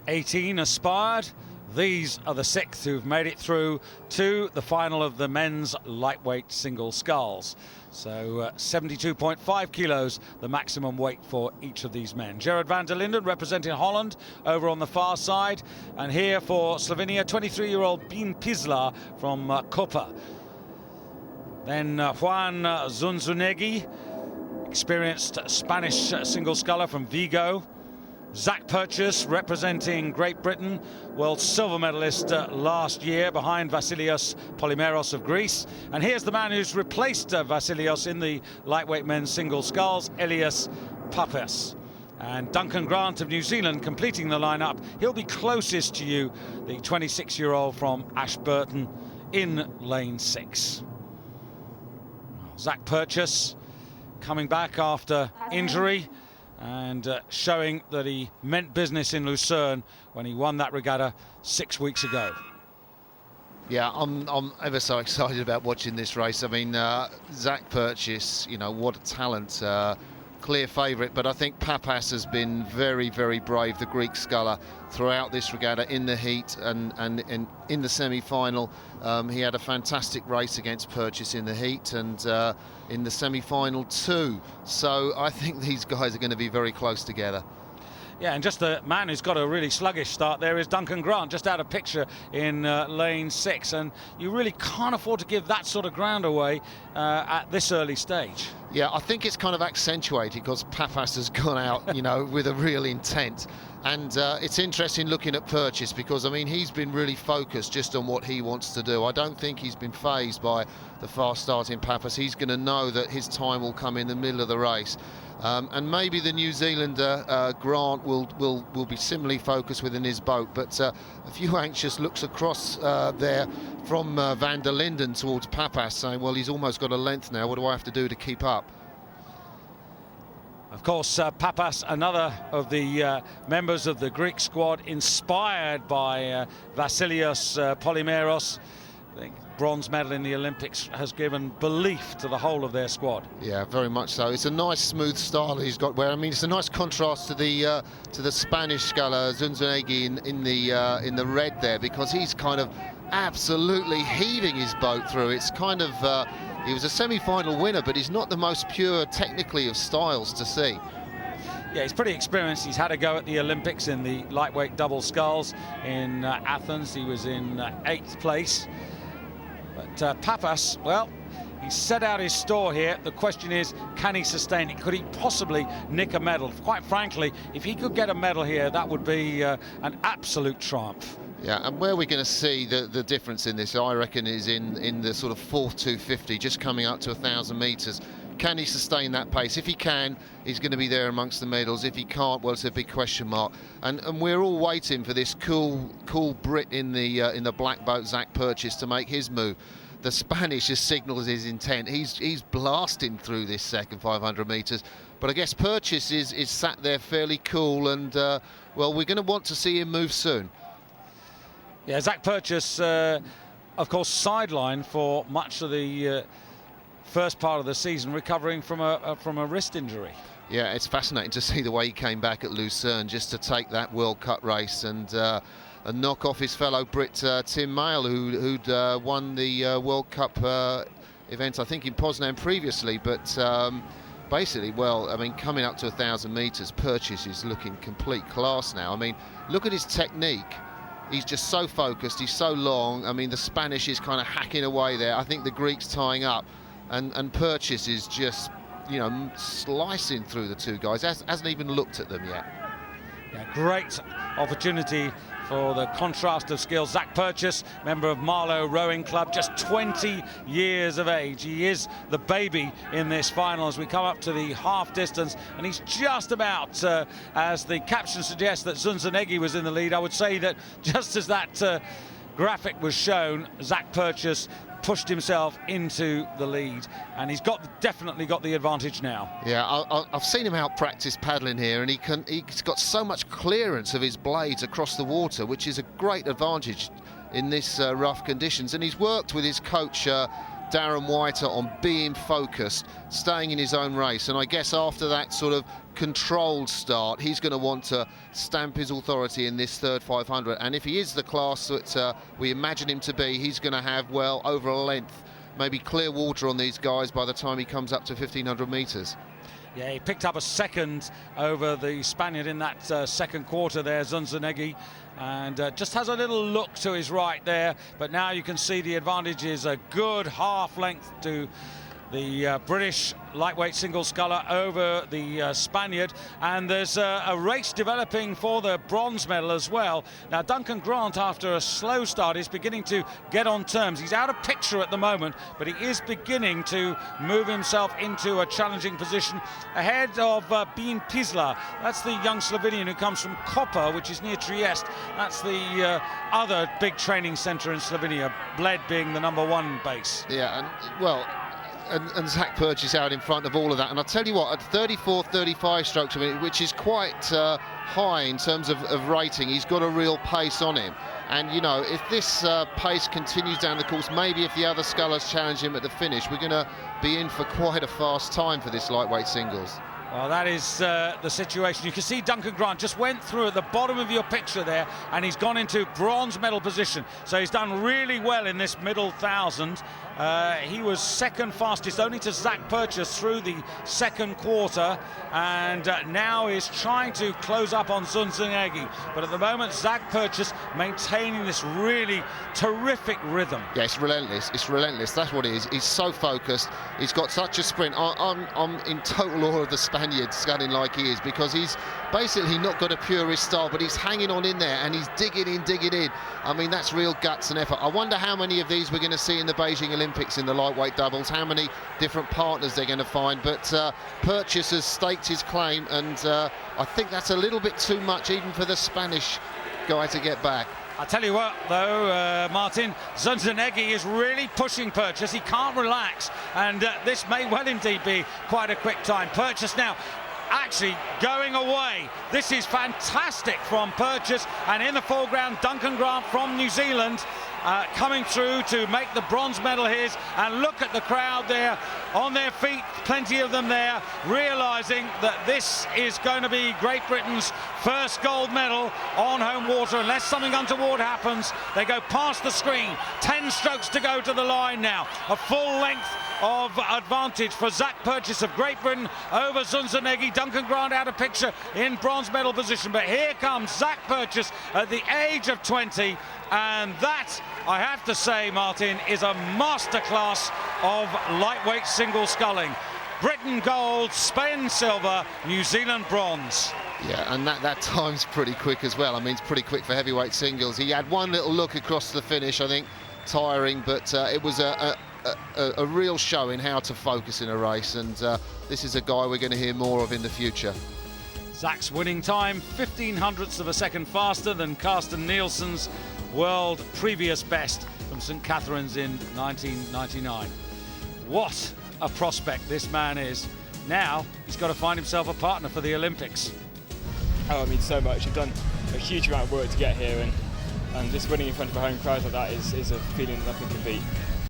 18 aspired. These are the 6 who've made it through to the final of the men's lightweight single sculls. So 72.5 kilos, the maximum weight for each of these men. Gerard van der Linden representing Holland over on the far side. And here for Slovenia, 23-year-old Bien Pislar from Koper. Then Juan Zunzunegui, experienced Spanish single sculler from Vigo. Zach Purchase representing Great Britain, world silver medalist last year behind Vasilios Polymeros of Greece. And here's the man who's replaced Vasilios in the lightweight men's single sculls, Elias Papas. And Duncan Grant of New Zealand completing the lineup. He'll be closest to you, the 26-year-old from Ashburton in lane 6. Zach Purchase coming back after injury, and showing that he meant business in Lucerne when he won that regatta 6 weeks ago. Yeah, I'm ever so excited about watching this race. I mean, Zach Purchase, you know, what a talent. Clear favourite, but I think Papas has been very, very brave, the Greek sculler, throughout this regatta, in the heat and in the semi-final. He had a fantastic race against Purchase in the heat and in the semi-final too. So I think these guys are going to be very close together. Yeah, and just the man who's got a really sluggish start there is Duncan Grant, just out of picture in lane 6. And you really can't afford to give that sort of ground away at this early stage. Yeah, I think it's kind of accentuated because Papas has gone out, you know, with a real intent. And it's interesting looking at Purchase because, I mean, he's been really focused just on what he wants to do. I don't think he's been fazed by the fast starting Papas. He's going to know that his time will come in the middle of the race. And maybe the New Zealander Grant will be similarly focused within his boat, but a few anxious looks across there from van der Linden towards Papas, saying, well, he's almost got a length now, what do I have to do to keep up? Of course, Papas, another of the members of the Greek squad, inspired by Vasilios Polymeros. I think bronze medal in the Olympics has given belief to the whole of their squad. Yeah, very much so. It's a nice smooth style he's got. Where I mean, it's a nice contrast to the Spanish sculler Zunzunegui in the red there, because he's kind of absolutely heaving his boat through. It's kind of he was a semi-final winner, but he's not the most pure technically of styles to see. Yeah, he's pretty experienced. He's had a go at the Olympics in the lightweight double sculls in Athens. He was in 8th place. But Papas, well, he set out his store here. The question is, can he sustain it? Could he possibly nick a medal? Quite frankly, if he could get a medal here, that would be an absolute triumph. Yeah, and where we're going to see the difference in this, I reckon, is in the sort of 4th 250, just coming up to 1,000 metres. Can he sustain that pace? If he can, he's going to be there amongst the medals. If he can't, well, it's a big question mark. And we're all waiting for this cool Brit in the black boat, Zach Purchase, to make his move. The Spanish has signalled his intent. He's blasting through this second 500 metres. But I guess Purchase is sat there fairly cool, and well, we're going to want to see him move soon. Yeah, Zach Purchase, of course, sidelined for much of the first part of the season, recovering from a wrist injury. Yeah, it's fascinating to see the way he came back at Lucerne just to take that World Cup race and knock off his fellow Brit Tim Mayle, who'd won the World Cup event, I think, in Poznan previously. But basically, well, I mean, coming up to 1,000 metres, Purchase is looking complete class now. I mean, look at his technique. He's just so focused, he's so long. I mean, the Spanish is kind of hacking away there. I think the Greek's tying up, and Purchase is just, you know, slicing through the two guys. Hasn't even looked at them yet. Yeah, great opportunity for the contrast of skills. Zach Purchase, member of Marlow Rowing Club, just 20 years of age. He is the baby in this final as we come up to the half distance, and he's just about, as the caption suggests, that Zunzunegui was in the lead. I would say that just as that graphic was shown, Zach Purchase pushed himself into the lead, and he's definitely got the advantage now. Yeah, I've seen him out practice paddling here, and he's got so much clearance of his blades across the water, which is a great advantage in this rough conditions. And he's worked with his coach Darren Whiter on being focused, staying in his own race. And I guess after that sort of controlled start. He's going to want to stamp his authority in this third 500, and if he is the class that we imagine him to be, he's going to have, well, over a length, maybe clear water on these guys by the time he comes up to 1,500 metres. Yeah, he picked up a second over the Spaniard in that second quarter there, Zunzunegui, and just has a little look to his right there, but now you can see the advantage is a good half length to the British lightweight single sculler over the Spaniard, and there's a race developing for the bronze medal as well. Now Duncan Grant, after a slow start, is beginning to get on terms. He's out of picture at the moment, but he is beginning to move himself into a challenging position ahead of Bean Pisla. That's the young Slovenian who comes from Koper, which is near Trieste. That's the other big training centre in Slovenia, Bled being the #1 base. Yeah, and well, and Zach Purchase out in front of all of that, and I'll tell you what, at 34-35 strokes a minute, which is quite high in terms of rating, he's got a real pace on him. And you know, if this pace continues down the course, maybe if the other scullers challenge him at the finish, we're going to be in for quite a fast time for this lightweight singles. Well, that is the situation. You can see Duncan Grant just went through at the bottom of your picture there, and he's gone into bronze medal position. So he's done really well in this middle 1,000. He was second fastest, only to Zach Purchase through the second quarter, and now is trying to close up on Zunzunegui. But at the moment, Zach Purchase maintaining this really terrific rhythm. Yeah, it's relentless. It's relentless. That's what it is. He's so focused. He's got such a sprint. I'm in total awe of the Spaniard sculling like he is, because he's basically not got a purist style, but he's hanging on in there and he's digging in. I mean, that's real guts and effort. I wonder how many of these we're going to see in the Beijing Olympics in the lightweight doubles, how many different partners they're going to find. But Purchase has staked his claim, and I think that's a little bit too much even for the Spanish guy to get back. I'll tell you what, though, Martin, Zunzunegui is really pushing Purchase. He can't relax, and this may well indeed be quite a quick time. Purchase now actually going away. This is fantastic from Purchase, and in the foreground, Duncan Grant from New Zealand coming through to make the bronze medal his. And look at the crowd there on their feet, plenty of them there, realising that this is going to be Great Britain's first gold medal on home water. Unless something untoward happens, they go past the screen. 10 strokes to go to the line now. A full length of advantage for Zach Purchase of Great Britain over Zunzunegui. Duncan Grant out of picture in bronze medal position, but here comes Zach Purchase at the age of 20, and that, I have to say, Martin, is a masterclass of lightweight single sculling. Britain gold, Spain silver, New Zealand bronze. Yeah, and that time's pretty quick as well. I mean, it's pretty quick for heavyweight singles. He had one little look across the finish, I think, tiring, but it was a real show in how to focus in a race, and this is a guy we're going to hear more of in the future. Zach's winning time 0.15 of a second faster than Carsten Nielsen's world previous best from St Catherine's in 1999. What a prospect this man is. Now he's got to find himself a partner for the Olympics. Oh, I mean, so much. I've done a huge amount of work to get here, and just winning in front of a home crowd like that is a feeling that nothing can beat.